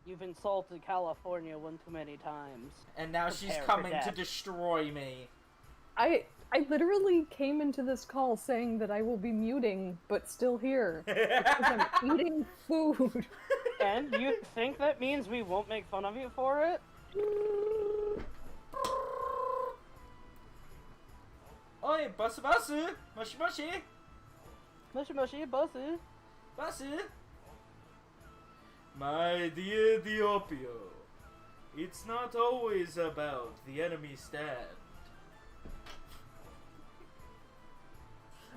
You've insulted California one too many times. And now she's coming to destroy me. I literally came into this call saying that I will be muting, but still here. Because I'm eating food. And you think that means we won't make fun of you for it? Oi, basu, moshi moshi. Moshi moshi, bosu. Basu. My dear Diopio, it's not always about the enemy stand.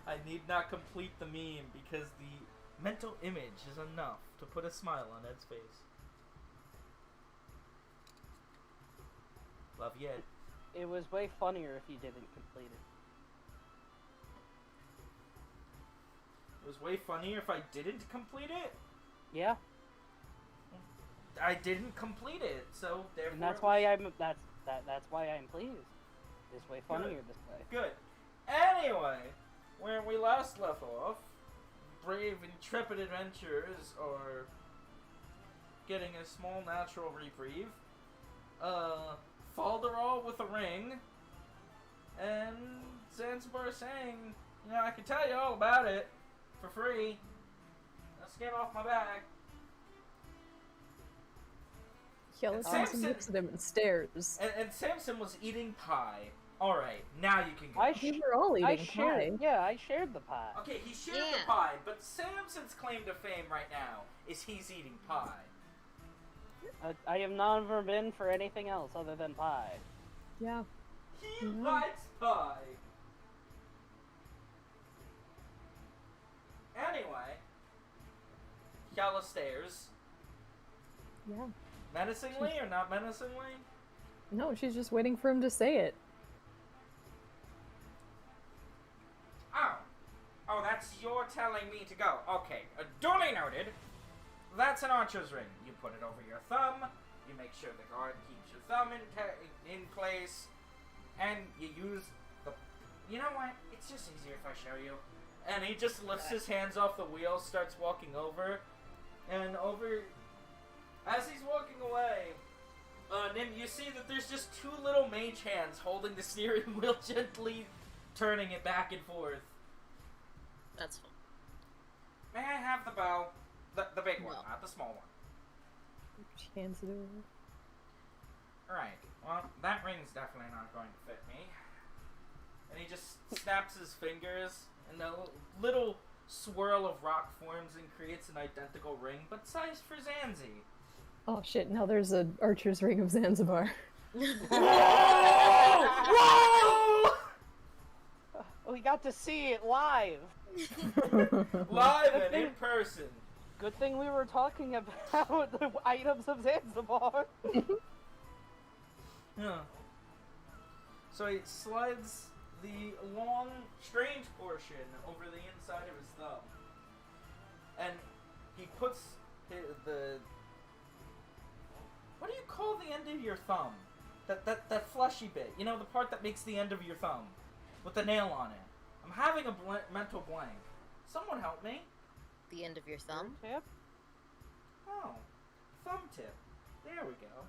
I need not complete the meme because the mental image is enough to put a smile on Ed's face. Love you, Ed. It was way funnier if you didn't complete it. It was way funnier if I didn't complete it? Yeah. I didn't complete it, so therefore. And that's why that's why I'm pleased. It's way funnier this way. Good. Anyway, where we last left off, brave, intrepid adventurers are getting a small natural reprieve. Falderall with a ring, and Zanzibar saying, you know, I can tell you all about it for free. Let's get off my back. Yellow Samson looks at him and stares. And Samson was eating pie. Alright, now you can go. We were all eating pie. Yeah, I shared the pie. Okay, he shared the pie, but Samson's claim to fame right now is he's eating pie. I have never been for anything else other than pie. Yeah. He likes pie. Anyway, Yalla stares. Yeah. Menacingly or not menacingly? No, she's just waiting for him to say it. Oh, that's your telling me to go. Okay, duly noted. That's an archer's ring. You put it over your thumb. You make sure the guard keeps your thumb in place, and you use the. You know what? It's just easier if I show you. And he just lifts his hands off the wheel, starts walking over, and as he's walking away, Nim, you see that there's just two little mage hands holding the steering wheel, gently turning it back and forth. That's fun. May I have the bow? The big one, not the small one. She hands it over. Alright, well, that ring's definitely not going to fit me. And he just snaps his fingers, and a little swirl of rock forms and creates an identical ring, but sized for Zanzi. Oh shit, now there's an archer's ring of Zanzibar. Whoa! Whoa! We got to see it live! Live and in person. Good thing we were talking about the items of Zanzibar. Yeah. So he slides the long, strange portion over the inside of his thumb. And he puts the... What do you call the end of your thumb? That fleshy bit. You know, the part that makes the end of your thumb. With the nail on it. I'm having a mental blank. Someone help me. The end of your thumb? Tip? Oh. Thumb tip. There we go.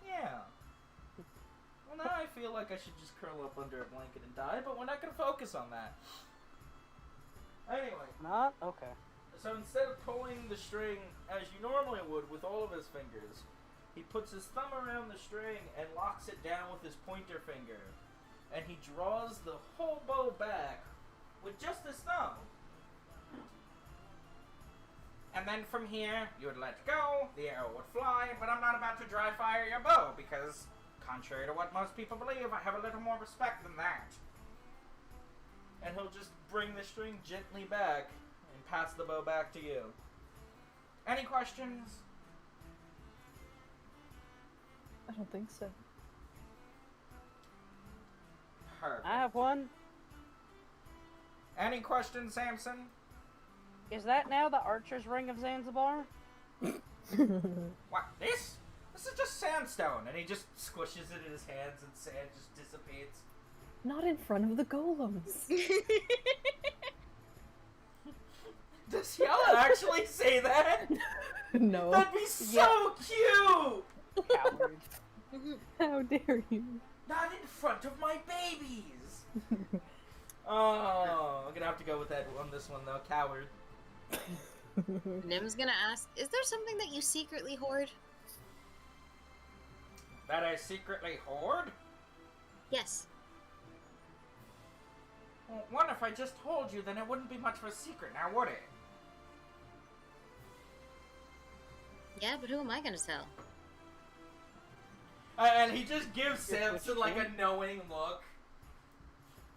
Yeah. Well, now I feel like I should just curl up under a blanket and die, but we're not going to focus on that. Anyway. Not? Okay. So instead of pulling the string as you normally would with all of his fingers, he puts his thumb around the string and locks it down with his pointer finger. And he draws the whole bow back with just his thumb. And then from here, you would let go, the arrow would fly, but I'm not about to dry fire your bow because, contrary to what most people believe, I have a little more respect than that. And he'll just bring the string gently back and pass the bow back to you. Any questions? I don't think so. Perfect. I have one. Any questions, Samson? Is that now the archer's ring of Zanzibar? What, this? This is just sandstone. And he just squishes it in his hands and sand just dissipates. Not in front of the golems. Does Yella actually say that? No. That'd be so cute! Coward. How dare you? Not in front of my babies! Oh, I'm gonna have to go with that on this one though, coward. Nim's gonna ask, is there something that you secretly hoard? That I secretly hoard? Yes. Well, what if I just told you, then it wouldn't be much of a secret now, would it? Yeah, but who am I gonna tell? And he just gives You're Samson like a pushing. knowing look.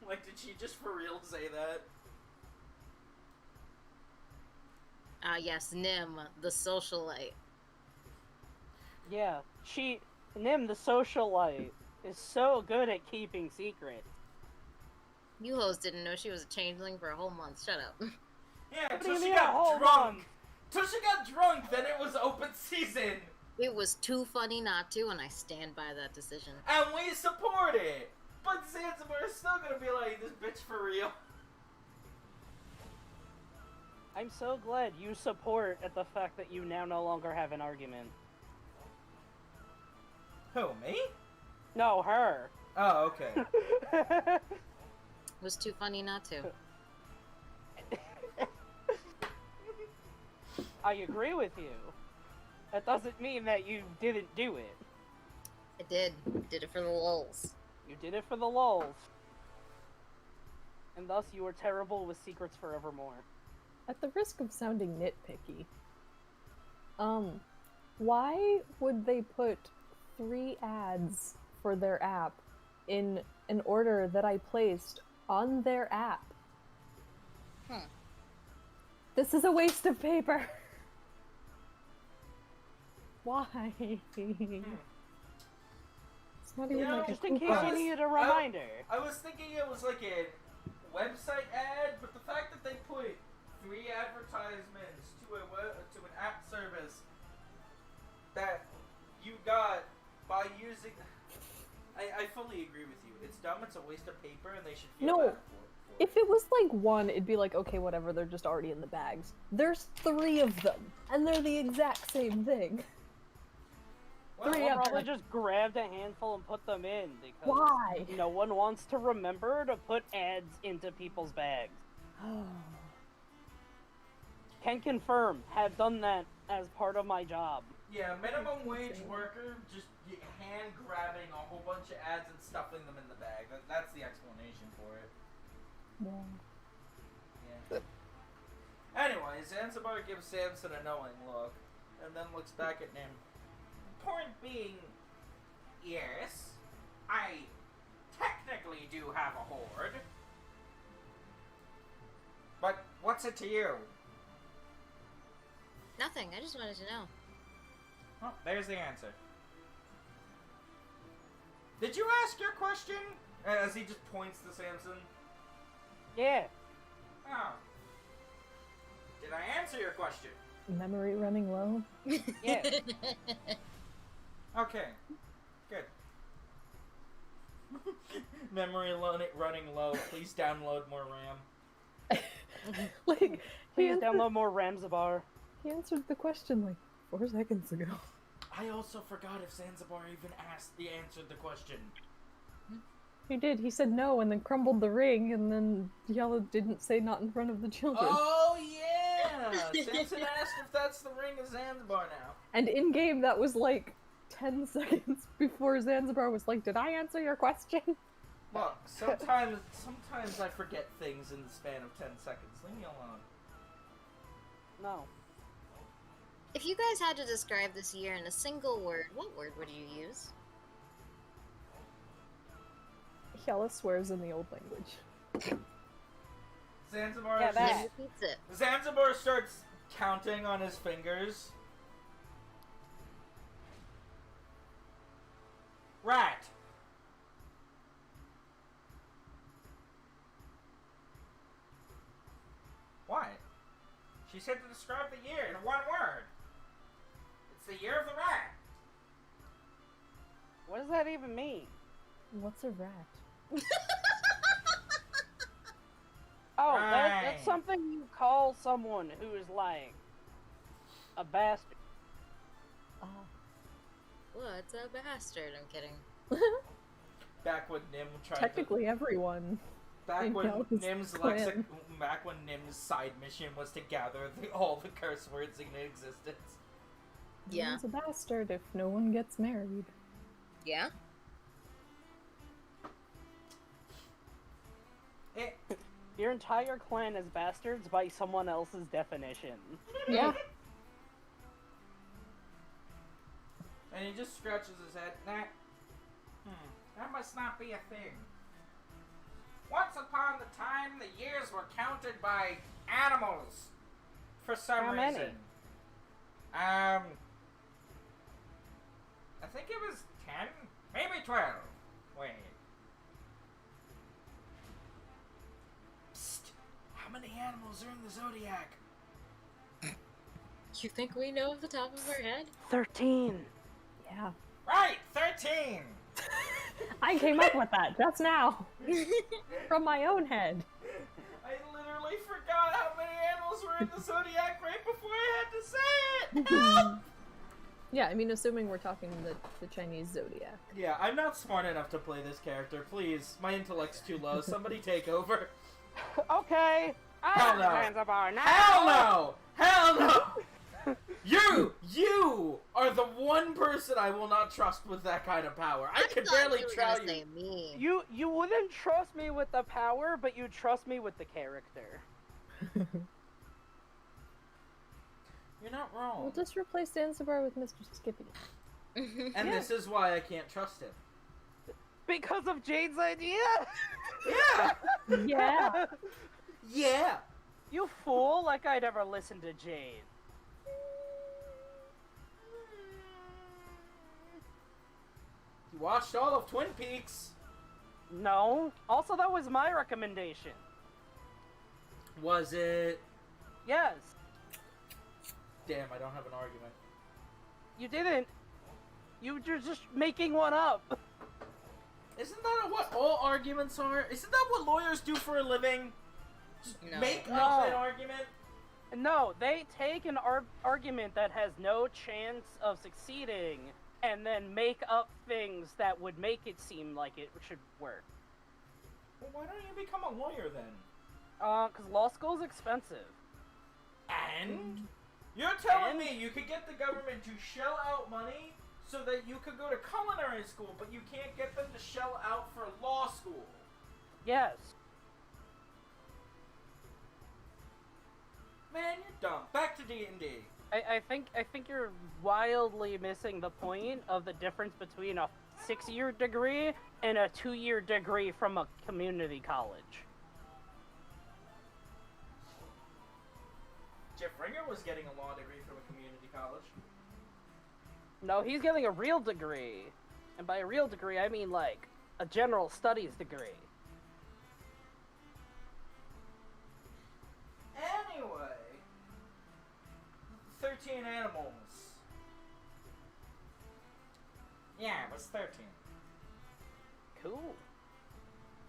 Like, did she just for real say that? Ah, yes, Nim, the socialite. Yeah, Nim, the socialite, is so good at keeping secrets. You hoes didn't know she was a changeling for a whole month. Shut up. Yeah, What do until you she mean, got hold drunk. on? Till she got drunk, then it was open season. It was too funny not to, and I stand by that decision. And we support it. But Zanzibar is still gonna be like, this bitch for real. I'm so glad you support at the fact that you now no longer have an argument. Who, me? No, her. Oh, okay. It was too funny not to. I agree with you. That doesn't mean that you didn't do it. I did. Did it for the lulz. You did it for the lulz. And thus you are terrible with secrets forevermore. At the risk of sounding nitpicky, why would they put 3 ads for their app in an order that I placed on their app? This is a waste of paper. Why? It's not even like Just a in case coupon. you needed a reminder. I was thinking it was like a website ad, but the fact that they put 3 advertisements to an app service that you got by using, I fully agree with you. It's dumb. It's a waste of paper, and they should feel No. bad for it. If it was like 1, it'd be like, okay, whatever, they're just already in the bags. There's 3 of them, and they're the exact same thing. Well, Three They of probably them. just grabbed a handful and put them in because Why? no one wants to remember to put ads into people's bags. Can confirm, have done that as part of my job. Yeah, minimum wage worker just hand grabbing a whole bunch of ads and stuffing them in the bag. That's the explanation for it. Yeah. Anyway, Zanzibar gives Samson a knowing look, and then looks back at Nim. Point being, yes, I technically do have a hoard. But what's it to you? Nothing. I just wanted to know. Well, there's the answer. Did you ask your question? As he just points to Samson. Yeah. Oh. Did I answer your question? Memory running low? Yeah. Okay. Good. Memory running low. Please download more RAM. Like, he Please answered, download more Ramzabar. he answered the question like 4 seconds ago. I also forgot if Zanzibar even answered the question. He did. He said no and then crumbled the ring and then Yella didn't say not in front of the children. Oh yeah! Samson asked if that's the ring of Zanzibar now. And in game, that was like 10 seconds before Zanzibar was like, did I answer your question? Look, sometimes I forget things in the span of 10 seconds. Leave me alone. No. If you guys had to describe this year in a single word, what word would you use? Yella swears in the old language. Zanzibar. Yeah, that- Nim repeats it. Zanzibar starts counting on his fingers. Rat. What? She said to describe the year in 1 word. It's the year of the rat. What does that even mean? What's a rat? Oh, Right. that's something you call someone who is like a bastard. What's a bastard? I'm kidding. Back when Nim tried Technically, everyone. Back in when Cal's Nim's clan. back when Nim's side mission was to gather all the curse words in existence. Yeah. He's a bastard if no one gets married. Yeah? Your entire clan is bastards by someone else's definition. Yeah. And he just scratches his head. That must not be a thing. Once upon the time, the years were counted by animals. For some How reason. many? I think it was 10, maybe 12. Wait. Psst. How many animals are in the Zodiac? You think we know off the top of our head? 13. Yeah. Right, 13. I came up with that just now. From my own head. I literally forgot how many animals were in the Zodiac right before I had to say it! Help! Yeah, I mean, assuming we're talking the Chinese zodiac. Yeah, I'm not smart enough to play this character. Please, my intellect's too low. Somebody take over. Okay. Hell no. Zanzibar now. Hell no! Hell no! You are the one person I will not trust with that kind of power. I can thought barely you were trial gonna you. say me. You wouldn't trust me with the power, but you trust me with the character. You're not wrong. We'll just replace Zanzibar with Mr. Skippy. And this is why I can't trust him. Because of Jade's idea? Yeah! Yeah. Yeah! You fool, like I'd ever listen to Jade. You watched all of Twin Peaks. No. Also, that was my recommendation. Was it? Yes. Damn, I don't have an argument. You didn't. You're just making one up. Isn't that what all arguments are? Isn't that what lawyers do for a living? Just No. make up No. an argument? No, they take an argument that has no chance of succeeding and then make up things that would make it seem like it should work. Well, why don't you become a lawyer then? 'Cause law school's expensive. And? You're telling me you could get the government to shell out money so that you could go to culinary school, but you can't get them to shell out for law school? Yes. Man, you're dumb. Back to D&D. I think you're wildly missing the point of the difference between a 6-year degree and a 2-year degree from a community college. Jeff Ringer was getting a law degree from a community college. No, he's getting a real degree. And by a real degree, I mean like a general studies degree. Anyway, 13 animals. Yeah, it was 13. Cool.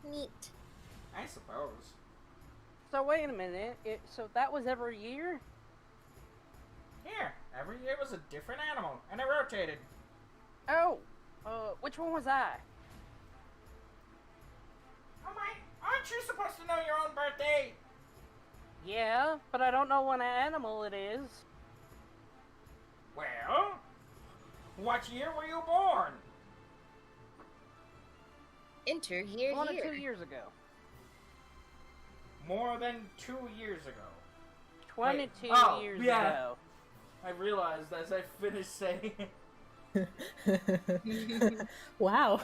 Neat. I suppose. So wait a minute. So that was every year? Yeah, every year was a different animal, and it rotated. Oh, which one was I? Oh my, aren't you supposed to know your own birthday? Yeah, but I don't know what animal it is. Well, what year were you born? Enter here, 1 or here. 2 years ago. More than 2 years ago. 22 oh, years yeah. ago. I realized as I finished saying Wow.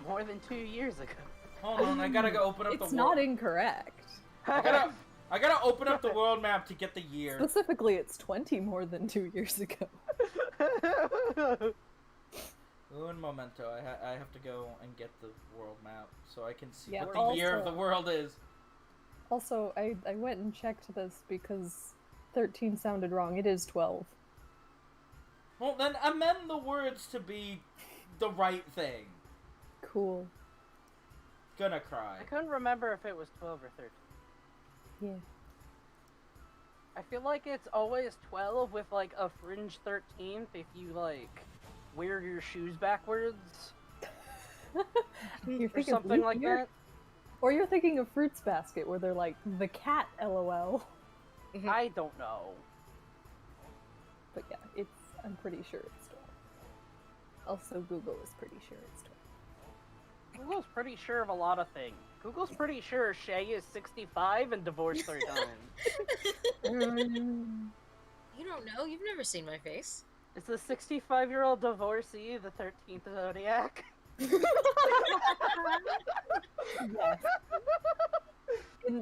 More than 2 years ago. Hold on, I gotta go open up the It's world. not incorrect. I gotta open up the world map to get the year. Specifically, it's 20 more than 2 years ago. Un momento, I have to go and get the world map so I can see Yeah, what the year of also- the world is. Also, I went and checked this because 13 sounded wrong. It is 12. Well, then amend the words to be the right thing. Cool. Gonna cry. I couldn't remember if it was 12 or 13. Yeah. I feel like it's always 12 with like a fringe 13th if you like wear your shoes backwards You're or thinking something leap like year? that. Or you're thinking of Fruits Basket, where they're like, the cat, lol. I don't know. But yeah, I'm pretty sure it's 12. Also, Google is pretty sure it's 12. Google's pretty sure of a lot of things. Google's pretty sure Shay is 65 and divorced 3 times. You don't know. You've never seen my face. Is the 65-year-old divorcee the 13th zodiac? Yes.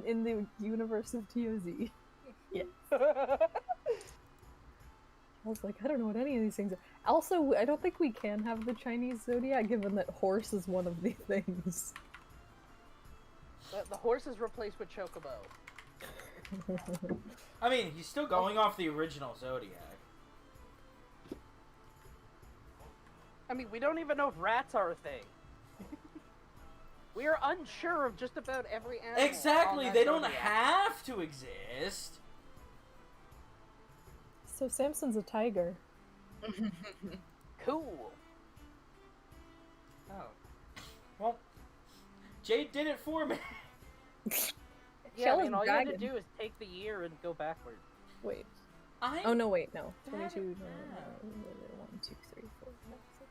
In the universe of TOZ. Yes. I was like, I don't know what any of these things are. Also, I don't think we can have the Chinese zodiac, given that horse is one of the things. The horse is replaced with Chocobo. I mean, he's still going off the original Zodiac. I mean, we don't even know if rats are a thing. We are unsure of just about every animal. Exactly, on that they don't zodiac. have to exist. So Samson's a tiger. Cool. Oh. Well, Jade did it for me. Yeah, Shell I is mean, all you had to dragon. do is take the year and go backwards. Wait. I Oh no, wait, no. Damn it. 22, no, 1, 2, 3, 4, 5, 6.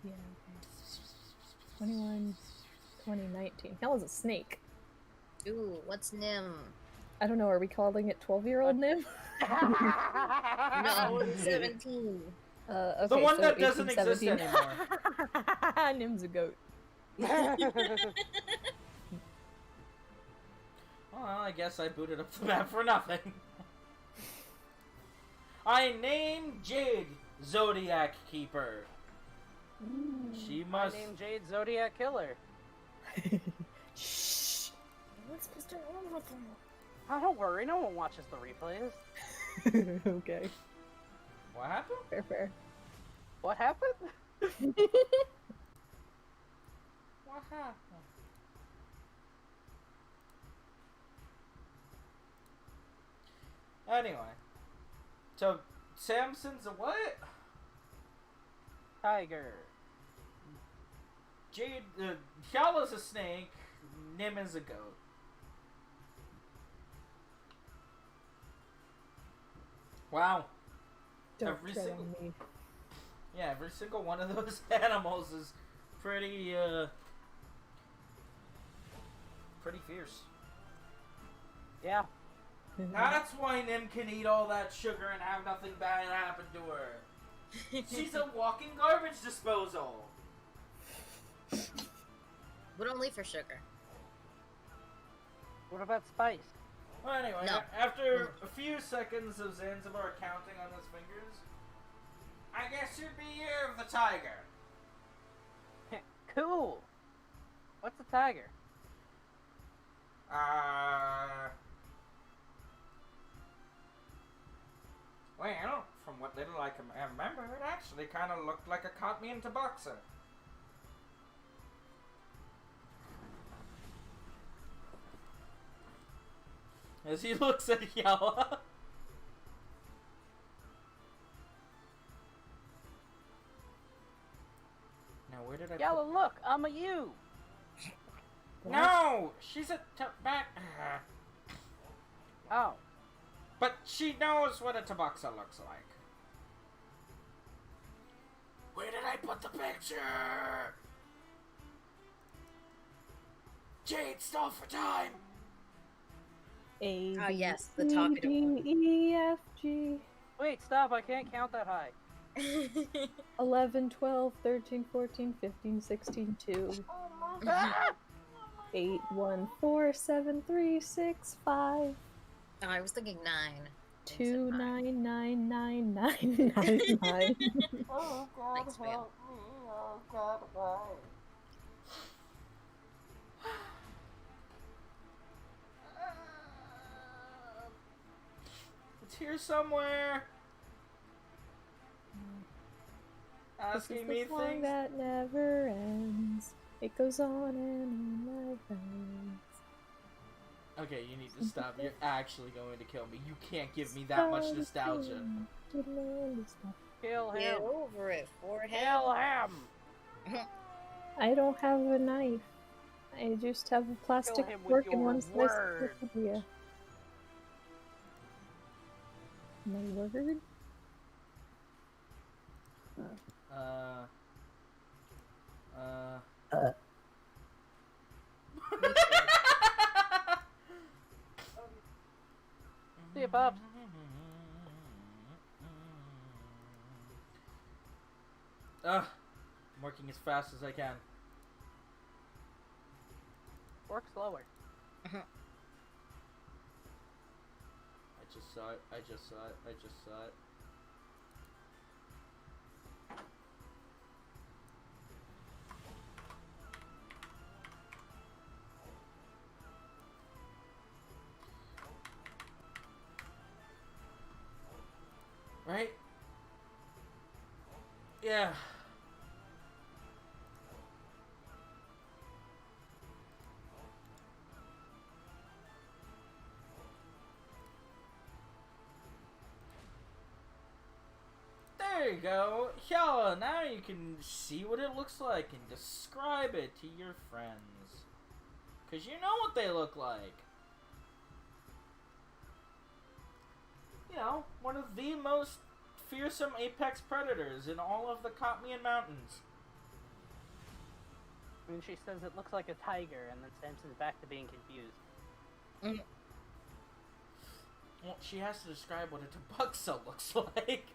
Yeah, okay. 21, 2019. Hell is a snake. Ooh, what's Nim? I don't know, are we calling it 12-year-old Nim? No, 17. Okay, the one so that doesn't 18, exist 17. anymore. Nim's a goat. Well, I guess I booted up the map for nothing. I named Jade Zodiac Keeper. She I must. named Jade Zodiac Killer. Shh. No one's supposed to know everything. Oh, don't worry, no one watches the replays. Okay. What happened? Fair. What happened? What happened? Anyway, so Samson's a what? Tiger. Jade, Hyala's a snake. Nim is a goat. Wow. Don't Every tread single- on me. Yeah, every single one of those animals is pretty fierce. Yeah. That's why Nim can eat all that sugar and have nothing bad happen to her. She's a walking garbage disposal. But only for sugar. What about Spice? Well, anyway, No. after a few seconds of Zanzibar counting on his fingers, I guess you'd be Year of the Tiger. Cool. What's a tiger? Well, from what little I can remember, it actually kind of looked like a caught me into boxer. As he looks at Yala. Now, where did I Yalla, look, I'm a you. No! She's a back. Oh. But she knows what a tabaxa looks like. Where did I put the picture? Jade, stall for time! A, Oh, yes, the B, talkative D, one. E, F, G. Wait, stop, I can't count that high. 11, 12, 13, 14, 15, 16, 2. 8, 1, 4, 7, 3, 6, 5. Oh, I was thinking 9. 2, 9, 9, 9, 9, 9, 9. Oh, God, Thanks, man. help me. Oh, God, why? It's here somewhere. This is Asking the me song things. that never ends. It goes on and on my face. Okay, you need to stop. You're actually going to kill me. You can't give me that much nostalgia. Kill Get him. over it, forehead. Kill him. I don't have a knife. I just have a plastic him with fork and your one slice of word. tortilla. My word? See you, Pops. I'm working as fast as I can. Work slower. I just saw it. I just saw it. I just saw it. Right? Yeah. There you go. Yeah, now you can see what it looks like and describe it to your friends. 'Cause you know what they look like. You know, one of the most fearsome apex predators in all of the Kotmian Mountains. I mean, she says it looks like a tiger, and then Samson's back to being confused. Well, she has to describe what a tabuxa looks like.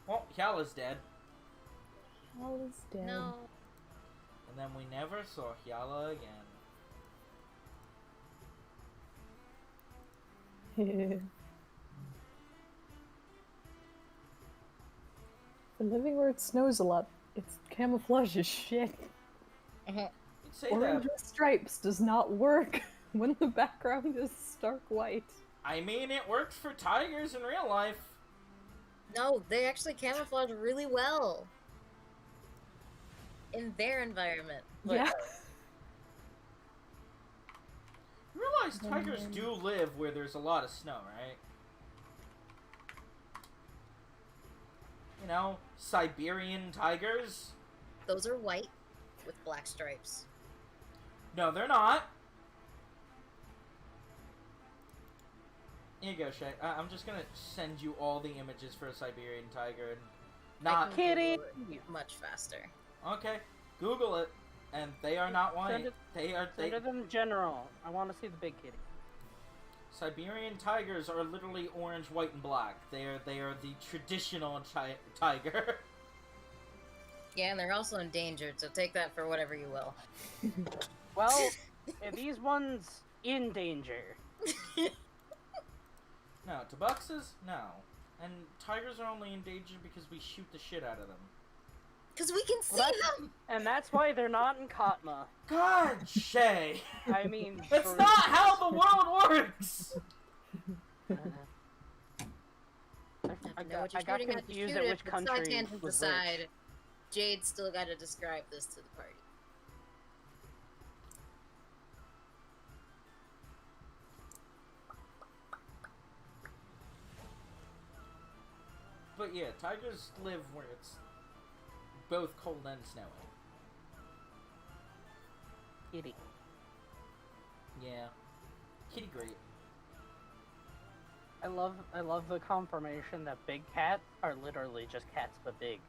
Well, Hyala's dead. Hyala's dead. No. And then we never saw Hyala again. For living where it snows a lot, its camouflage is shit. You'd say Orange that. with stripes does not work when the background is stark white. I mean, it works for tigers in real life. No, they actually camouflage really well. In their environment. But Yeah. You realize tigers do live where there's a lot of snow, right? You know, Siberian tigers? those are white with black stripes. No, they're not. Here you go, Shay. I'm just gonna send you all the images for a Siberian tiger and I not... can Kitty! Google it much faster. Okay, Google it. And they are not white. Send it- Send it in general. I want to see the big kitty. Siberian tigers are literally orange, white, and black. They are the traditional tiger. Yeah, and they're also endangered, so take that for whatever you will. Well, are these ones in danger? No, tabuxas? No. And tigers are only endangered because we shoot the shit out of them. Because we can see Well, them! And that's why they're not in Katma. God, Shay! I mean, That's for- not how the world works! I know what you're got shooting at to confused shoot at it, which but country side tangent was aside, which. Jade's still got to describe this to the party. But yeah, tigers live where it's both cold and snowy. Kitty. Yeah. Kitty great. I love the confirmation that big cats are literally just cats but big.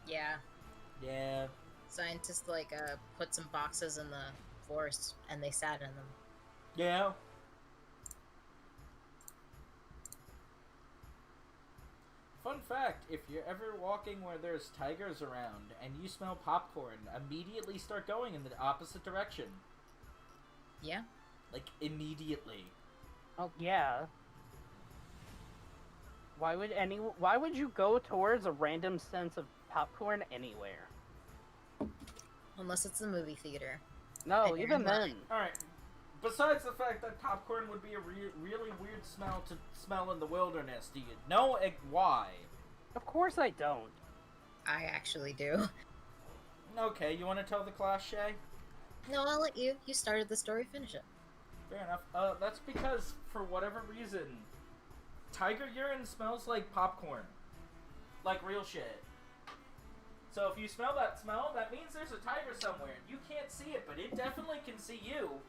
Yeah. Yeah. Scientists, put some boxes in the forest, and they sat in them. Yeah. Fun fact, if you're ever walking where there's tigers around and you smell popcorn, immediately start going in the opposite direction. Yeah. Like, immediately. Oh yeah. Why would you go towards a random sense of popcorn anywhere? Unless it's the movie theater. No, And you're even in then. line. Alright. Besides the fact that popcorn would be a really weird smell to smell in the wilderness, do you know why? Of course I don't. I actually do. Okay, you want to tell the class, Shay? No, I'll let you. You started the story, finish it. Fair enough. That's because, for whatever reason, tiger urine smells like popcorn. Like real shit. So if you smell, that means there's a tiger somewhere. You can't see it, but it definitely can see you.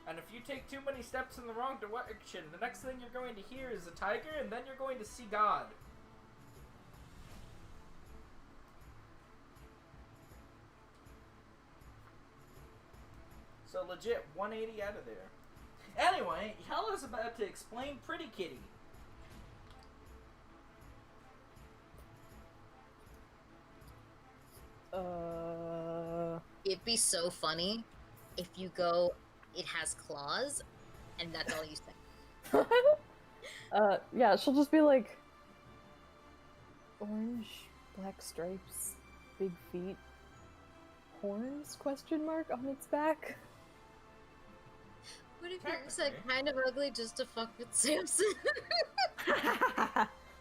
And if you take too many steps in the wrong direction, the next thing you're going to hear is a tiger, and then you're going to see God. So legit, 180 out of there. Anyway, Hella's about to explain Pretty Kitty. It'd be so funny if you go, it has claws, and that's all you say. Yeah, she'll just be like, orange, black stripes, big feet, horns, question mark, on its back. What if you said kind of ugly just to fuck with Samson?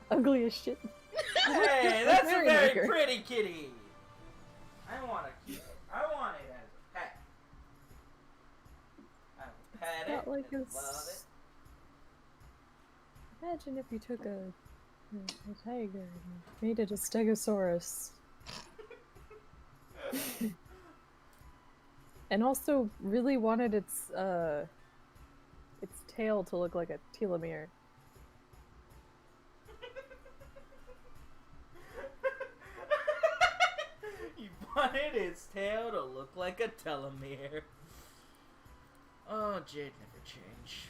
Ugly as shit. Hey, that's a very Merrymaker. pretty kitty. I want to keep it. I want it as a pet. I will pet Got it like and a love it. Imagine if you took a tiger and made it a stegosaurus. And also really wanted its tail to look like a telomere. You wanted its tail to look like a telomere. Oh, Jade never changed.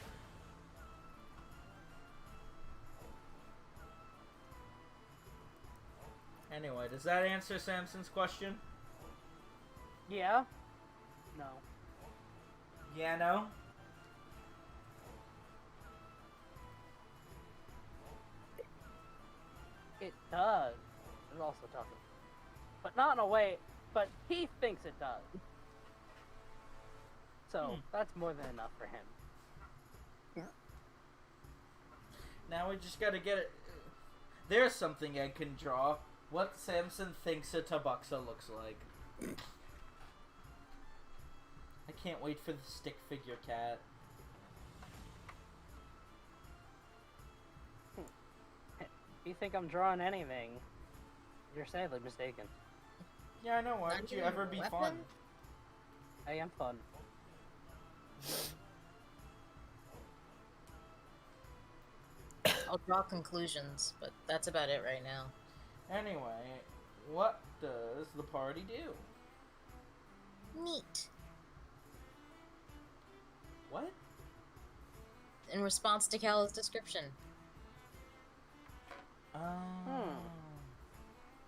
Anyway, does that answer Samson's question? Yeah? No. Yeah, no? It does. It also doesn't. But not in a way, but he thinks it does. So, that's more than enough for him. Now we just gotta get it. There's something Ed can draw. What Samson thinks a tabaxa looks like. I can't wait for the stick figure cat. If you think I'm drawing anything, you're sadly mistaken. Yeah, I know. Why would you ever be fun? I am fun. I'll draw conclusions, but that's about it right now. Anyway, what does the party do? Neat. What? In response to Cal's description.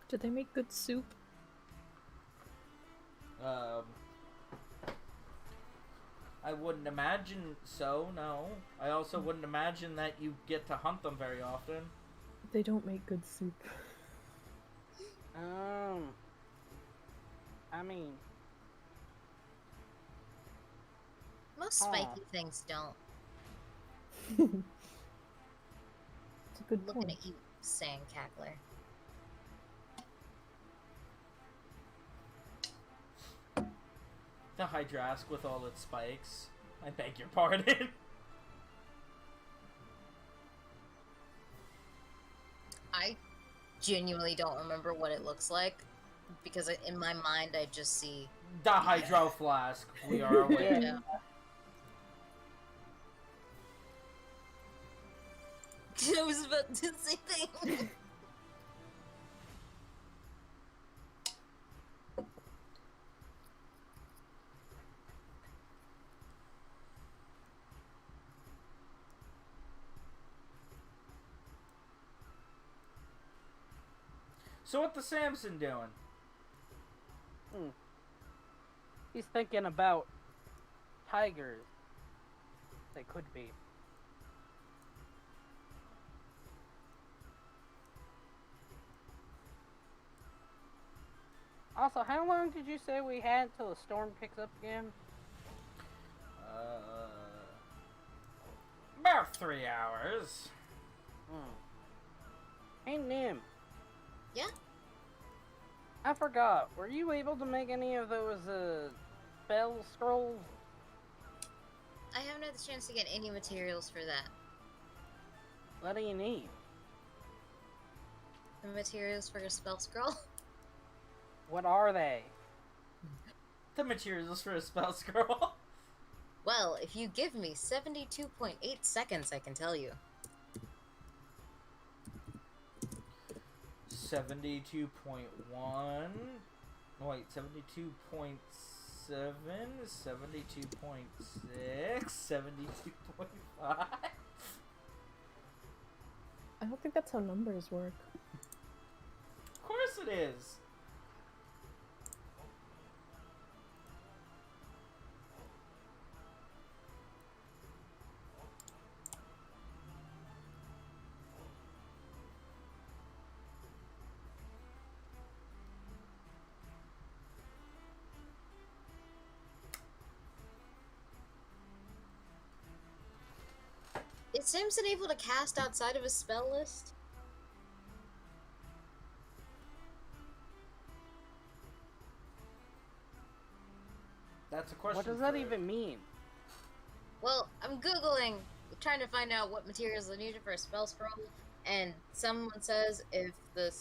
Did they make good soup? I wouldn't imagine so, no. I also wouldn't imagine that you get to hunt them very often. They don't make good soup. I mean, Most spiky things don't. It's a good Looking point. at you, sand cackler. The Hydrask with all its spikes. I beg your pardon. I genuinely don't remember what it looks like because in my mind I just see. The Hydro Flask. We are aware. Yeah. I was about to say thing. So what the Samson doing? he's thinking about tigers. They could be. Also, how long did you say we had till the storm picks up again? About 3 hours. Hey, Nim. Yeah? I forgot. Were you able to make any of those spell scrolls? I haven't had the chance to get any materials for that. What do you need? The materials for a spell scroll? What are they? The materials for a spell scroll. Well, if you give me 72.8 seconds, I can tell you. 72.1. No, wait, 72.7, 72.6, 72.5. I don't think that's how numbers work. Of course it is. Is Simpson able to cast outside of his spell list? That's a question. What does that even mean? Well, I'm Googling, trying to find out what materials are needed for a spell scroll, and someone says if the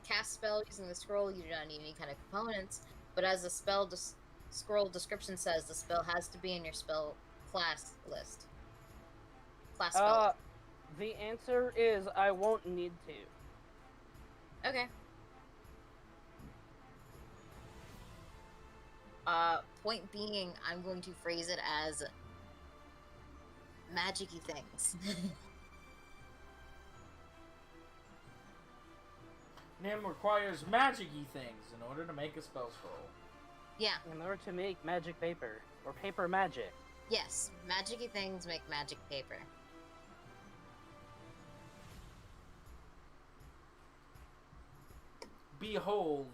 cast spell using the scroll, you do not need any kind of components, but as the scroll description says, the spell has to be in your spell class list. Class spell. The answer is I won't need to. Okay. Point being, I'm going to phrase it as magic-y things. Nim requires magic-y things in order to make a spell scroll. Yeah, In order to make magic paper, or paper magic. yes, magic-y things make magic paper. Behold,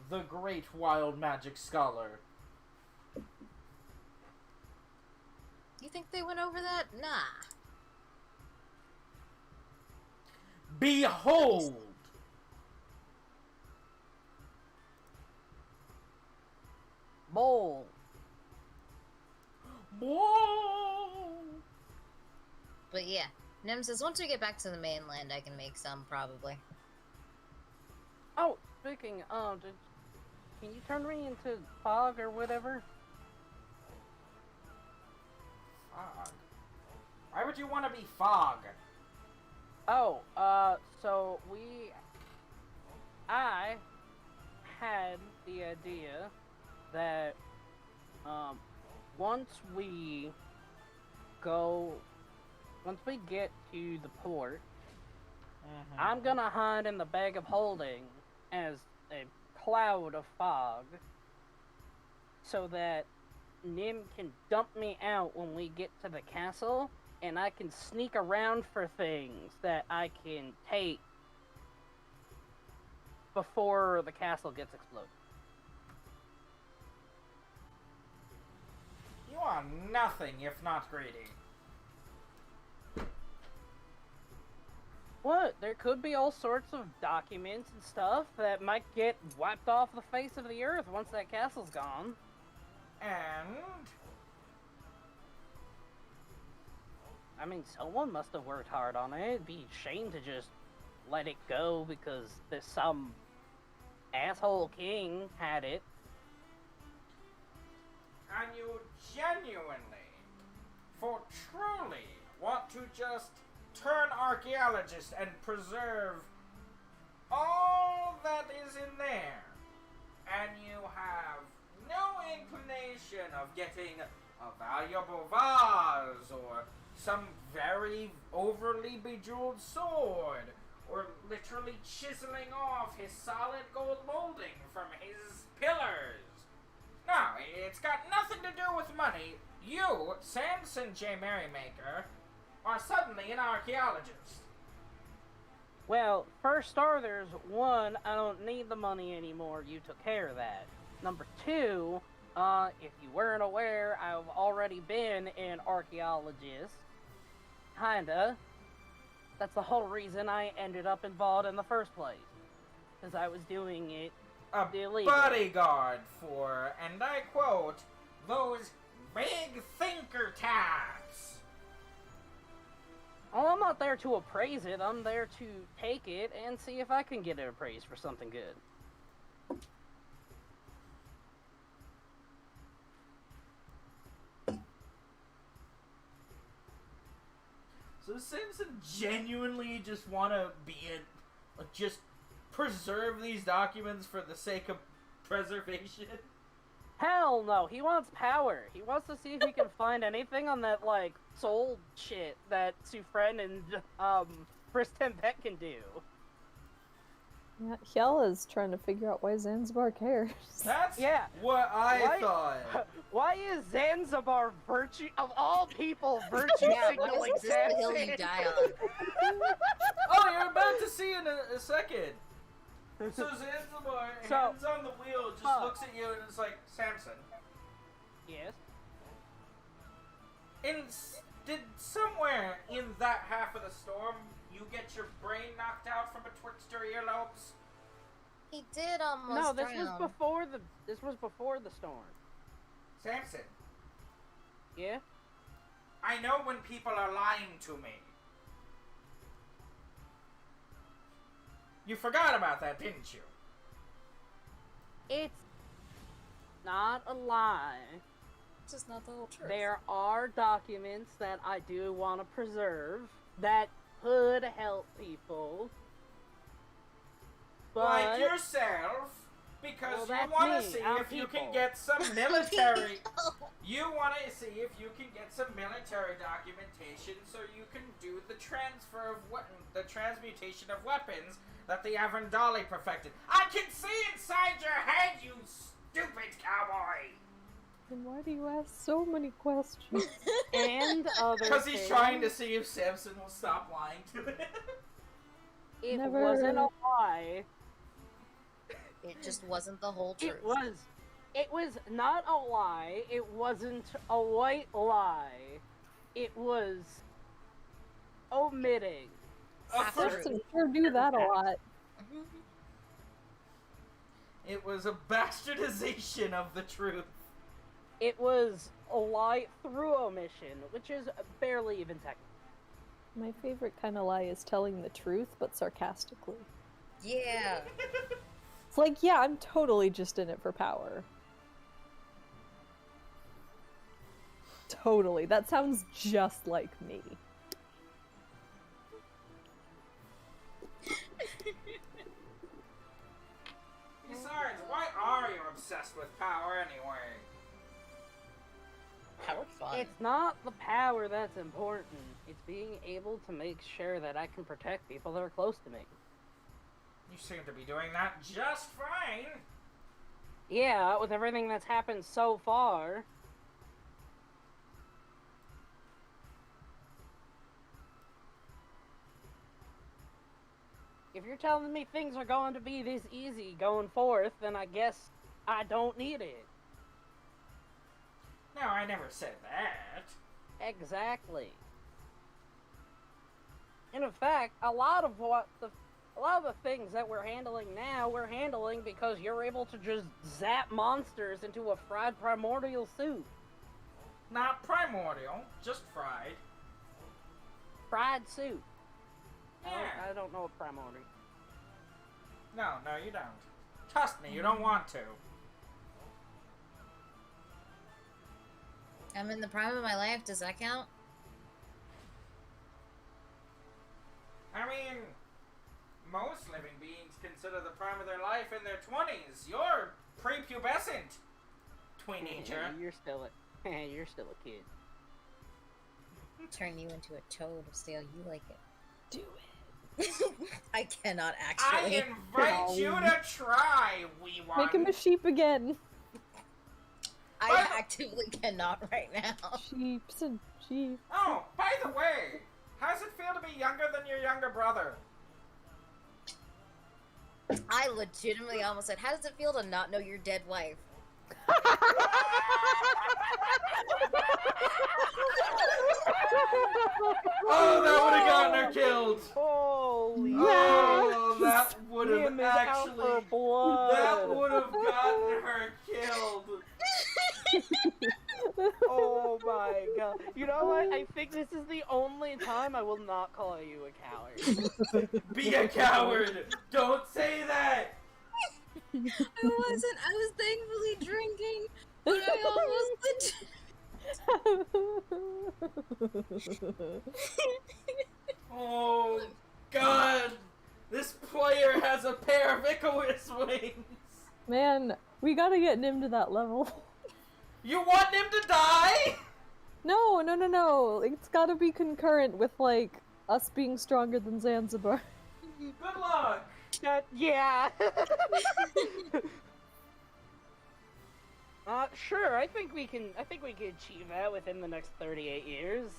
the great wild magic scholar. You think they went over that? Nah. Behold! Bowl. Whoa! But yeah, Nem says once we get back to the mainland, I can make some, probably. Oh, speaking of, can you turn me into fog or whatever? Fog. Why would you want to be fog? Oh, so I had the idea that, once we get to the port, I'm gonna hide in the bag of holding as a cloud of fog so that Nim can dump me out when we get to the castle, and I can sneak around for things that I can take before the castle gets exploded. You are nothing if not greedy. What? There could be all sorts of documents and stuff that might get wiped off the face of the earth once that castle's gone. And I mean, someone must have worked hard on it. It'd be a shame to just let it go because there's some asshole king had it. and you genuinely, for truly, want to just turn archaeologist and preserve all that is in there, and you have no inclination of getting a valuable vase or some very overly bejeweled sword, or literally chiseling off his solid gold molding from his pillars. No, it's got nothing to do with money. You, Samson J. Merrymaker, are suddenly an archaeologist. Well, for starters, one, I don't need the money anymore. You took care of that. Number two, if you weren't aware, I've already been an archaeologist. Kinda. That's the whole reason I ended up involved in the first place. Because I was doing it a illegal. bodyguard for, and I quote, those big thinker tabs. Oh, I'm not there to appraise it. I'm there to take it and see if I can get it appraised for something good. So Simpson genuinely just want to just preserve these documents for the sake of preservation? Hell no, he wants power. He wants to see if he can find anything on that, like, soul shit that Sufren and, Briston Beck can do. Yeah, Hjella is trying to figure out why Zanzibar cares. That's Yeah. what I thought. Why is Zanzibar virtue, of all people, virtue Yeah, signaling what is this the hill you Samson? die on? Oh, you're about to see in a second. So Zanzibar, hands on the wheel, just looks at you and is like, Samson, Yes? did somewhere in that half of the storm you get your brain knocked out from betwixt your earlobes? He did almost No, this drown. was before the storm. Samson, Yeah? I know when people are lying to me. You forgot about that, didn't you? It's not a lie. It's just not the whole truth. There are documents that I do want to preserve that could help people. But Like yourself, because Well, you that's want to me. see I'm if you can people. get some military. You want to see if you can get some military documentation so you can do the transfer of the transmutation of weapons that the Avondali perfected. I can see inside your head, you stupid cowboy! And why do you ask so many questions? and other Because he's things, trying to see if Samson will stop lying to him. It Never- wasn't a lie. It just wasn't the whole truth. It was not a lie. It wasn't a white lie. It was omitting. Half For- truth. Simpsons sure do that a lot. It was a bastardization of the truth. It was a lie through omission, which is barely even technical. My favorite kind of lie is telling the truth, but sarcastically. Yeah. It's like, yeah, I'm totally just in it for power. Totally. That sounds just like me. Besides, why are you obsessed with power anyway? Powered fun. It's not the power that's important. It's being able to make sure that I can protect people that are close to me. You seem to be doing that just fine. Yeah, with everything that's happened so far. If you're telling me things are going to be this easy going forth, then I guess I don't need it. No, I never said that. Exactly. And in fact, a lot of the things that we're handling now, we're handling because you're able to just zap monsters into a fried primordial soup. Not primordial, just fried. Fried soup. Yeah. I don't know what primordial. No, you don't. Trust me, you don't want to. I'm in the prime of my life. Does that count? I mean, most living beings consider the prime of their life in their 20s. You're prepubescent, teenager. You're still a kid. Turn you into a toad if stale you like it. Do it. I cannot I actually. invite you to try, wee one. Make him a sheep again. I actively cannot right now. Sheeps and sheep. Oh, by the way, how's it feel to be younger than your younger brother? I legitimately almost said, how does it feel to not know your dead wife? Oh, that would have gotten her killed. Holy Oh, that would have Nim is out actually. for blood. That would have gotten her killed. Oh my god. You know what? I think this is the only time I will not call you a coward. Be a coward. Don't say that. I wasn't. I was thankfully drinking, but I almost Oh, God. This player has a pair of Icarus wings. Man, we gotta get Nim to that level. You want him to die? No, no, no, no. It's gotta be concurrent with, like, us being stronger than Zanzibar. Good luck. Yeah. Sure. I think we can achieve that within the next 38 years.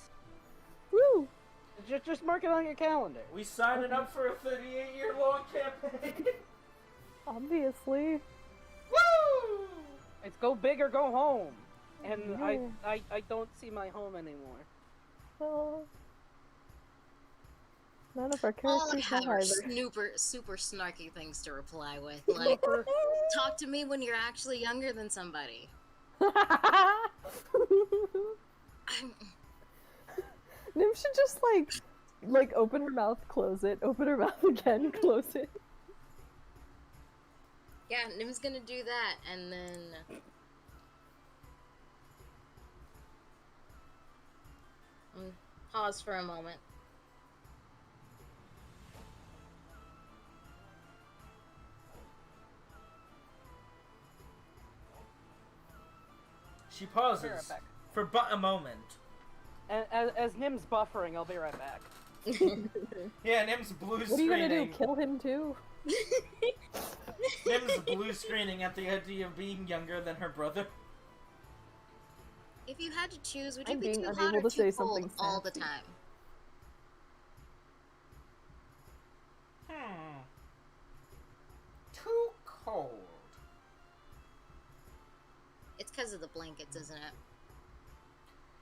Woo! Just mark it on your calendar. We signing up for a 38-year-long campaign. Obviously. Woo! It's go big or go home. And Yeah. I don't see my home anymore. Well, none of our all characters have have are either. super snarky things to reply with. Like, talk to me when you're actually younger than somebody. Nim should just like open her mouth, close it, open her mouth again, close it. Yeah, Nim's gonna do that, and then pause for a moment. She Be right pauses back. for but a moment. As Nim's buffering, I'll be right back. Yeah, Nim's blue What are you gonna do? screening. Kill him too? Nim's blue screening at the idea of being younger than her brother. If you had to choose, would you I'm be being too unable hot or to say too cold something all the sassy. time? Too cold. It's because of the blankets, isn't it?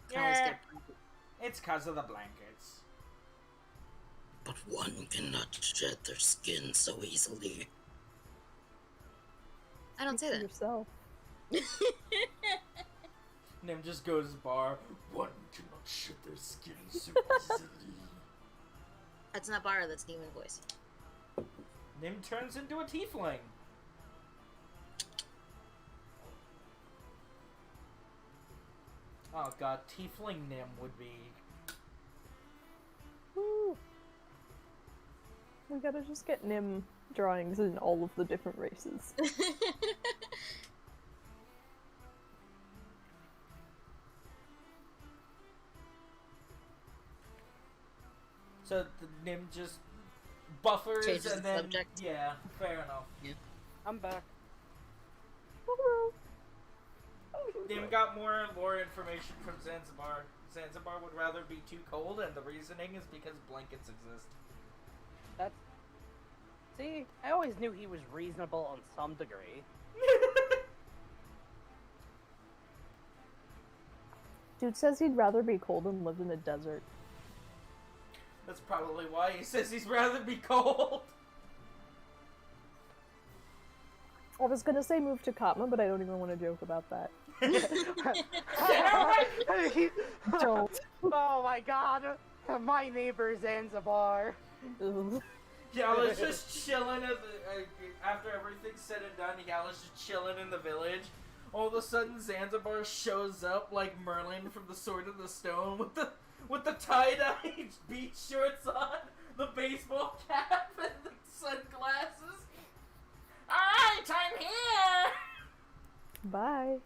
Can Yeah. always get a blanket. It's cause of the blankets. But one cannot shed their skin so easily. I don't say For that. yourself. Nim just goes bar. One cannot shed their skin so easily. That's not Bara, that's demon voice. Nim turns into a tiefling. Oh god, tiefling Nim would be... Woo. We gotta just get Nim drawings in all of the different races. So the Nim just buffers Changes and the then... subject. Yeah, fair enough. I'm back. Nim got more lore information from Zanzibar. Zanzibar would rather be too cold, and the reasoning is because blankets exist. See, I always knew he was reasonable on some degree. Dude says he'd rather be cold and live in a desert. That's probably why he says he'd rather be cold. I was gonna say move to Katma, but I don't even want to joke about that. Don't. Oh my god, my neighbor Zanzibar. Ugh. Yala's just chilling at after everything's said and done. Yala's just chilling in the village. All of a sudden, Zanzibar shows up like Merlin from the Sword in the Stone with the tie-dye beach shorts on, the baseball cap, and the sunglasses. Alright, I'm here! Bye.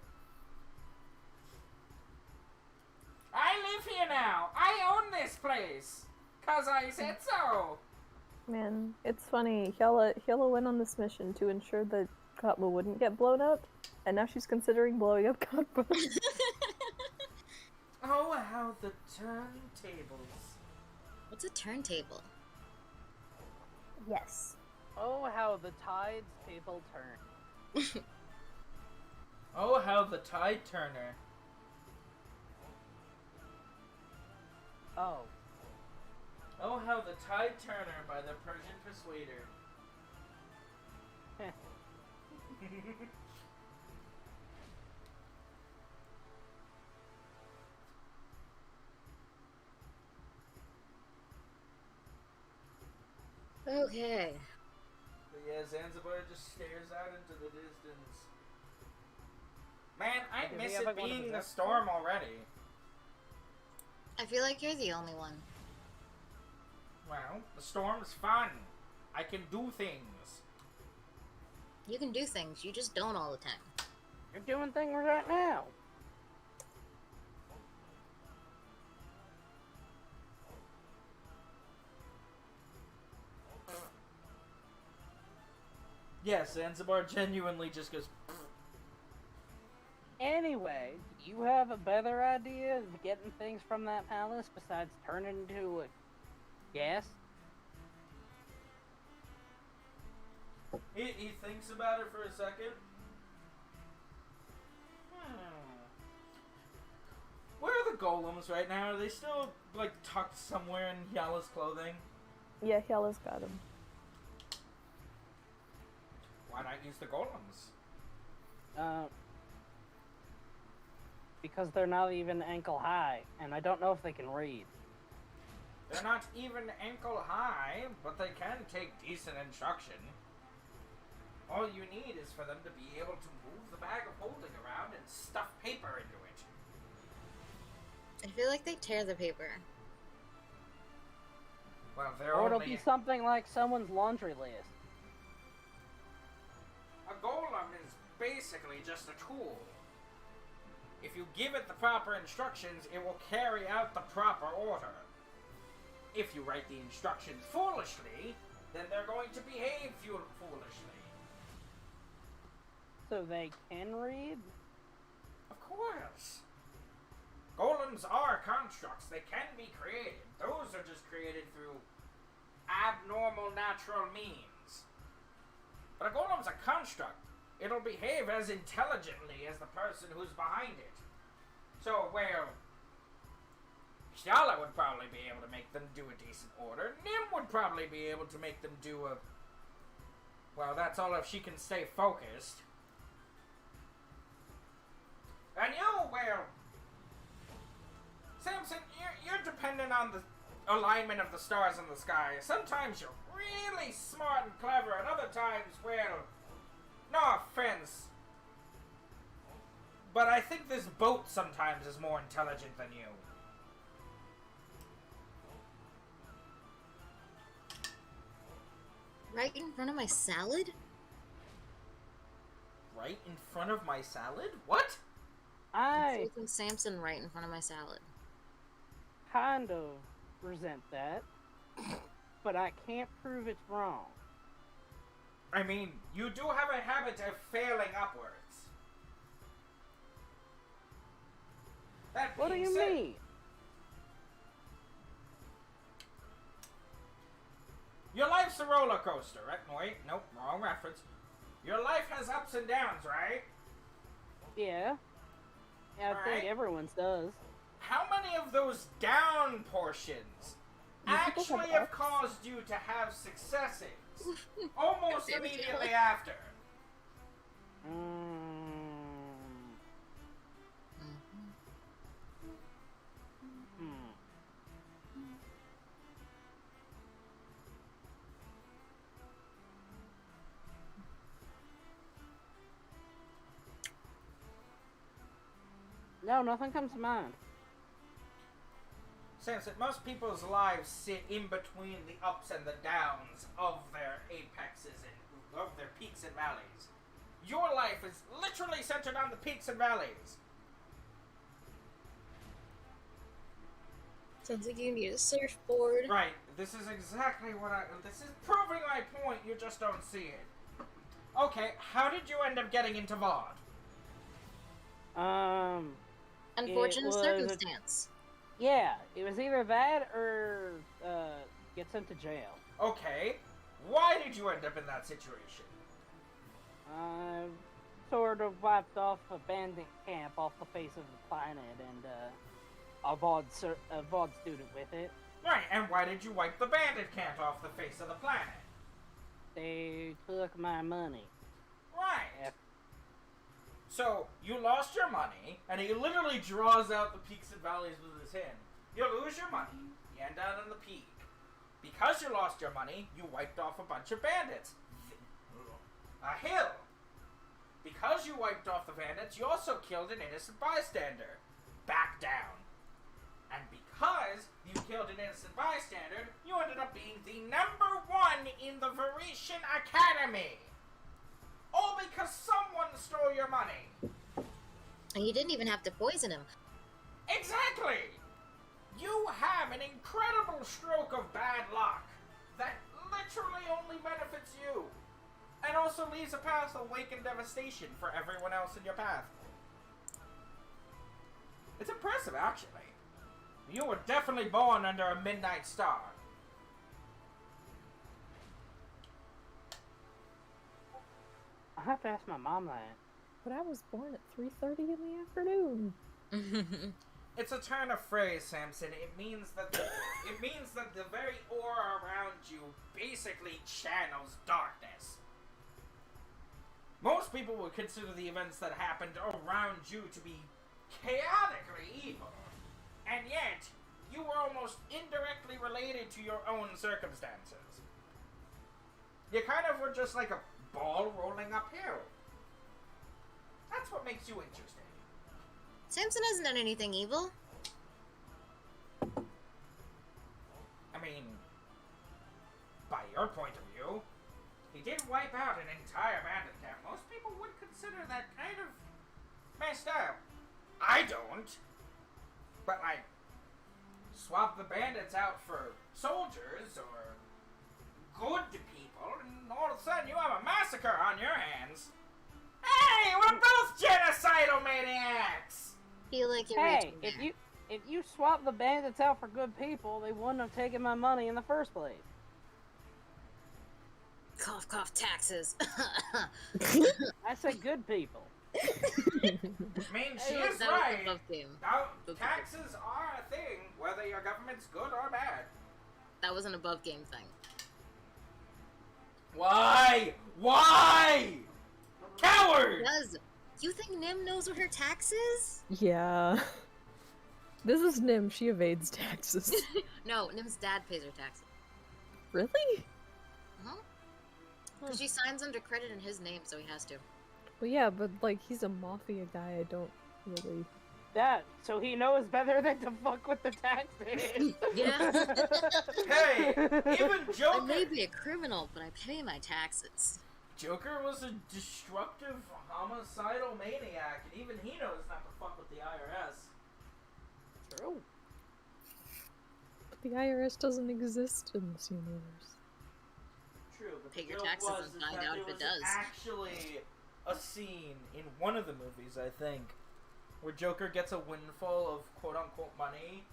I live here now. I own this place. 'Cause I said so. Man, it's funny. Hyala went on this mission to ensure that Katma wouldn't get blown up, and now she's considering blowing up Katma. Oh, how the turntables. What's a turntable? Yes. Oh, how the tides table turn. Oh, the Tide Turner. Oh. Oh, how the Tide Turner by the Persian Persuader. Okay. But yeah, Zanzibar just stares out into the distance. Man, I Did we miss have, it like, one of being those the up? storm already. I feel like you're the only one. Well, the storm's fun. I can do things. You can do things, you just don't all the time. You're doing things right now. Yes, Zanzibar genuinely just goes. Anyway, do you have a better idea of getting things from that palace besides turning into a gas? He thinks about it for a second. Where are the golems right now? Are they still, like, tucked somewhere in Yala's clothing? Yeah, Yala's got him. Why not use the golems? Because they're not even ankle high, and I don't know if they can read. They're not even ankle high, but they can take decent instruction. All you need is for them to be able to move the bag of holding around and stuff paper into it. I feel like they tear the paper. Well, they're Or it'll only... be something like someone's laundry list. A golem is basically just a tool. If you give it the proper instructions, it will carry out the proper order. If you write the instructions foolishly, then they're going to behave foolishly. So they can read? Of course. Golems are constructs. They can be created. Those are just created through abnormal natural means. But a golem's a construct. It'll behave as intelligently as the person who's behind it. So, well, Shala would probably be able to make them do a decent order. Nim would probably be able to make them do a... Well, that's all if she can stay focused. And you, well... Samson, you're dependent on the alignment of the stars in the sky. Sometimes you're really smart and clever, and other times, well... No offense. But I think this boat sometimes is more intelligent than you. Right in front of my salad? Right in front of my salad? What? I Frozen Samson right in front of my salad. kind of resent that, but I can't prove it's wrong. I mean, you do have a habit of failing upwards. That What do being you said, mean? Your life's a roller coaster, right? Wait, nope, wrong reference. Your life has ups and downs, right? Yeah. Yeah, I Alright. think everyone's does. How many of those down portions Do people actually have have ups? caused you to have successes? Almost There we go. immediately after. No, nothing comes to mind. Since most people's lives sit in between the ups and the downs of their apexes and of their peaks and valleys. Your life is literally centered on the peaks and valleys. Sounds like you need a surfboard. Right. This is exactly what this is proving my point, you just don't see it. Okay, how did you end up getting into VOD? Unfortunate It was a- circumstance. Yeah, it was either that or get sent to jail. Okay, why did you end up in that situation? Sort would have wiped off a bandit camp off the face of the planet, and a VOD student with it. Right, and why did you wipe the bandit camp off the face of the planet? They took my money. Right. Yep. So, you lost your money, and he literally draws out the peaks and valleys with his hand. You lose your money, you end out on the peak. Because you lost your money, you wiped off a bunch of bandits. A hill. Because you wiped off the bandits, you also killed an innocent bystander. Back down. And because you killed an innocent bystander, you ended up being the #1 in the Venetian Academy. All because someone stole your money. And you didn't even have to poison him. Exactly! You have an incredible stroke of bad luck that literally only benefits you. And also leaves a path of wake and devastation for everyone else in your path. It's impressive, actually. You were definitely born under a midnight star. I have to ask my mom that. But I was born at 3:30 in the afternoon. It's a turn of phrase, Samson. It means that the very aura around you basically channels darkness. Most people would consider the events that happened around you to be chaotically evil. And yet, you were almost indirectly related to your own circumstances. You kind of were just like a ball rolling uphill. That's what makes you interesting. Samson hasn't done anything evil. I mean, by your point of view, he did wipe out an entire bandit camp. Most people would consider that kind of messed up. I don't. But, like, swap the bandits out for soldiers or good people, and all of a sudden you have a massacre on your hands. Hey, we're both genocidal maniacs! Feel like you're Hey, reaching if you swap the bandits out for good people, they wouldn't have taken my money in the first place. Cough, cough, taxes. I said good people. I mean, she is That was right. above game. Now, taxes are a thing, whether your government's good or bad. That was an above game thing. Why? Why? Coward! Does you think Nim knows what her tax is? Yeah. This is Nim. She evades taxes. No, Nim's dad pays her taxes. Really? Huh? Because she signs under credit in his name, so he has to. Well, yeah, but like he's a mafia guy. I don't really. That, so he knows better than to fuck with the taxes. Yeah. Hey, even I Joker. may be a criminal, but I pay my taxes. Joker was a destructive, homicidal maniac, and even he knows not to fuck with the IRS. True. But the IRS doesn't exist in this universe. True, but Pay the your joke taxes was and is find that out there if it was does. actually a scene in one of the movies, I think, where Joker gets a windfall of quote-unquote money,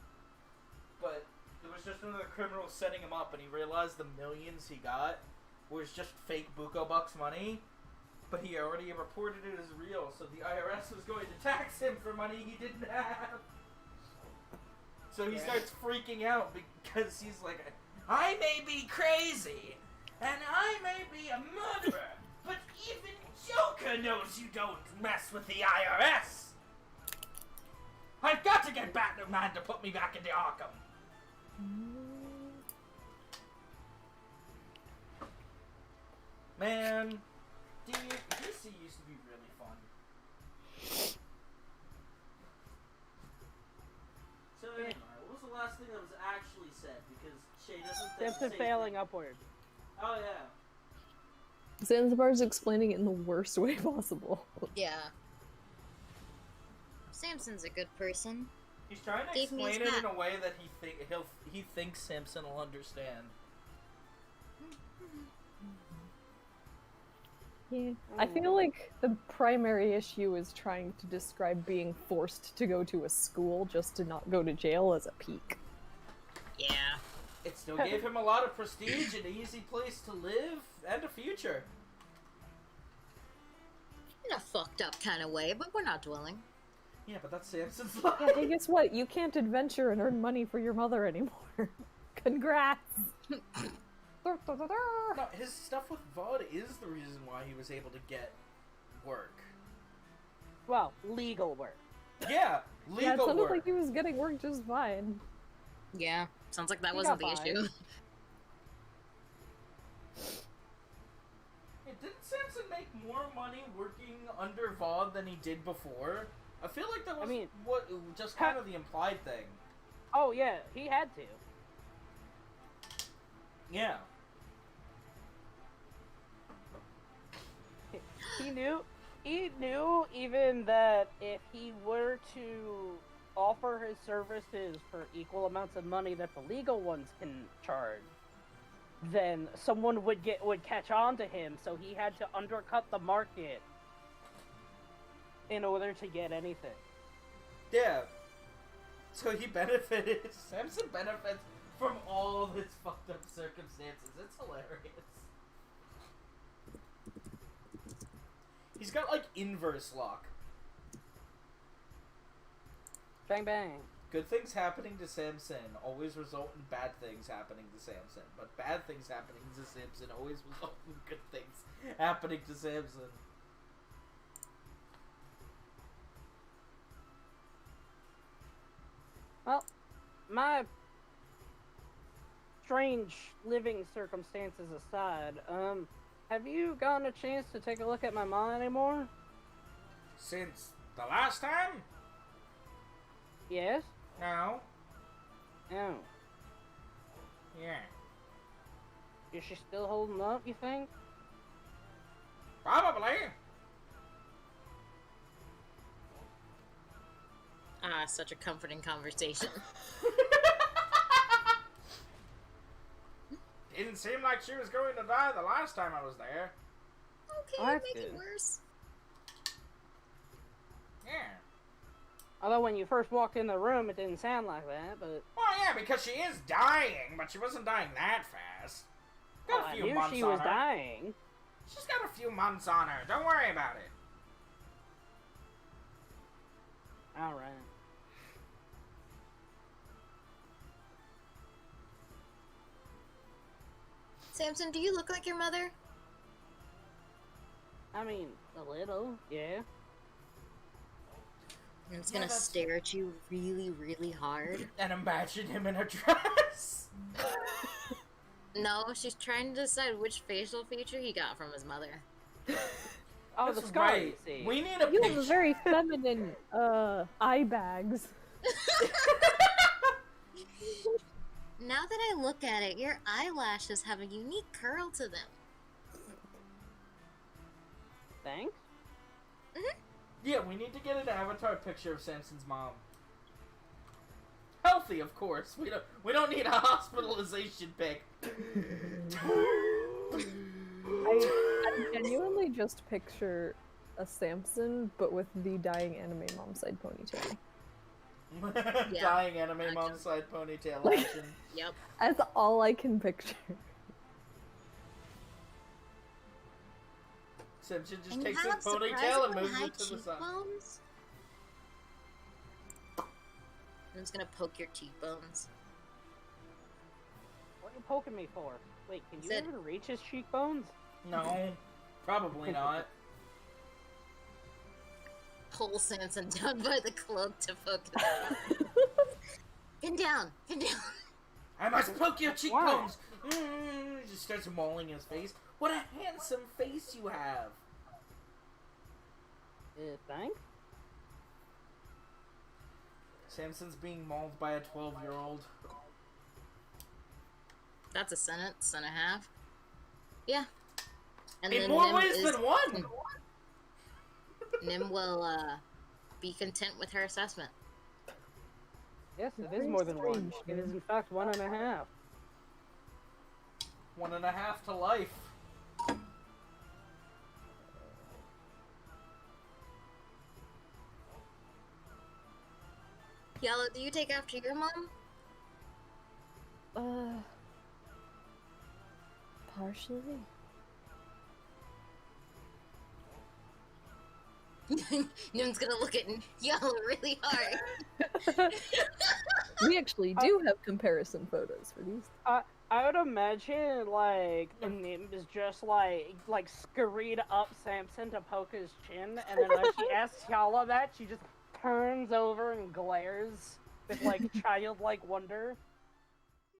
but it was just another criminal setting him up, and he realized the millions he got was just fake Buko Bucks money, but he already reported it as real, so the IRS was going to tax him for money he didn't have. So he starts freaking out because he's like, I may be crazy, and I may be a murderer, but even Joker knows you don't mess with the IRS. I've got to get Batman to put me back into Arkham. Man, dude, DC used to be really fun. So anyway, what was the last thing that was actually said? Because Shay doesn't think Simpson failing upward. Oh yeah. Zanzibar's explaining it in the worst way possible. Yeah. Samson's a good person. He's trying to Gave me his explain it in hat. a way that he thinks Samson will understand. Yeah. I feel like the primary issue is trying to describe being forced to go to a school just to not go to jail as a peak. Yeah. It still gave him a lot of prestige, an easy place to live, and a future. In a fucked up kind of way, but we're not dwelling. Yeah, but that's Samson's life. Yeah, hey, guess what? You can't adventure and earn money for your mother anymore. Congrats! No, his stuff with VOD is the reason why he was able to get work. Well, legal work. Yeah, legal Yeah, it sounded work. like he was getting work just fine. Yeah, sounds like that He wasn't the got by. issue. Hey, didn't Samson make more money working under VOD than he did before? I feel like that was just kind of the implied thing. Oh yeah, he had to. Yeah. He knew even that if he were to offer his services for equal amounts of money that the legal ones can charge, then someone would catch on to him, so he had to undercut the market in order to get anything. Yeah. So he benefited. Samson benefits from all of his fucked up circumstances. It's hilarious. He's got like inverse luck. Bang bang. Good things happening to Samson always result in bad things happening to Samson. But bad things happening to Samson always result in good things happening to Samson. Well, my strange living circumstances aside, have you gotten a chance to take a look at my mom anymore? Since the last time? Yes? No. No. Yeah. Is she still holding up, you think? Probably. Ah, such a comforting conversation. Didn't seem like she was going to die the last time I was there. Okay, That's make it good. worse. Yeah. Although when you first walked in the room, it didn't sound like that, but... Well, yeah, because she is dying, but she wasn't dying that fast. Got I a few knew months she on was her. dying. She's got a few months on her. Don't worry about it. Alright. Samson, do you look like your mother? I mean, a little, yeah. I'm just Yeah, gonna that's- stare at you really, really hard. And imagine him in a dress. No, she's trying to decide which facial feature he got from his mother. Oh, That's the scar, right. you see. We need a You picture. have very feminine, eye bags. Now that I look at it, your eyelashes have a unique curl to them. Thanks? Yeah, we need to get an avatar picture of Samson's mom. Healthy, of course. We don't need a hospitalization pic. I genuinely just picture a Samson, but with the dying anime mom side ponytail. Yeah. Dying anime mom side ponytail Like- action. Yep. That's all I can picture. Samson just And takes you his have ponytail and surprisingly moves high it to the side. cheekbones. I'm just gonna poke your cheekbones. What are you poking me for? Wait, can you Said- even reach his cheekbones? No, probably not. Pull Samson down by the cloak to focus. Pin down! Pin down! I must poke your cheekbones. He just starts mauling his face. What a handsome face you have. Thanks? Samson's being mauled by a 12-year-old. That's a sentence and a half. Yeah. And In then more Nim ways is- than one. Nim will be content with her assessment. Yes, it is Very more than one. strange, It dude. is in fact 1.5. 1.5 to life. Yellow, do you take after your mom? Partially. Noon's gonna look at y'all really hard. We actually do have comparison photos for these. I would imagine, like, the Nim is just, like scurried up Samson to poke his chin, and then when she asks Yala that, she just turns over and glares with, like, childlike wonder.